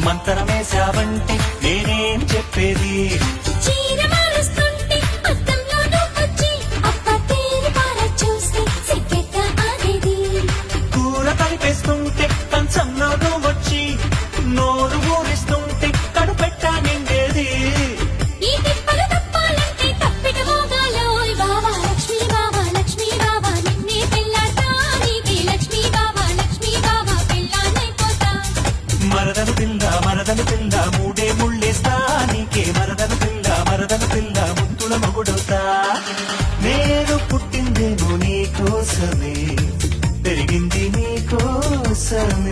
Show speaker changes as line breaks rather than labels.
మంతరమేశావంటే నేనేం చెప్పేది
చీర మారుస్తుంటే అద్దంలో నువ్వొచ్చి అప్ప తేరి పార చూస్తే సిగ్గెట్ట ఆగేది.
కూర కలిపేస్తుంటే కంచంలో నువ్వొచ్చి నోరు ఊరిస్తుంటే కడుపెట్ట నిండేది
ఈ తిప్పలు తప్పాలంటే తప్పిట మోగాలోయ్ బావా లక్ష్మీ బావా లక్ష్మీ బావా నిన్నే పెళ్ళాడతా నీకే లక్ష్మీ బావా పెళ్ళానైపోతా.
మరదను పిల్ల మూడే ముళ్ళేస్తా నీకే మరదను పిల్ల ముద్దుల మొగుడవుతా నేను పుట్టిందేమో నీ కోసమే పెరిగింది నీ కోసమే.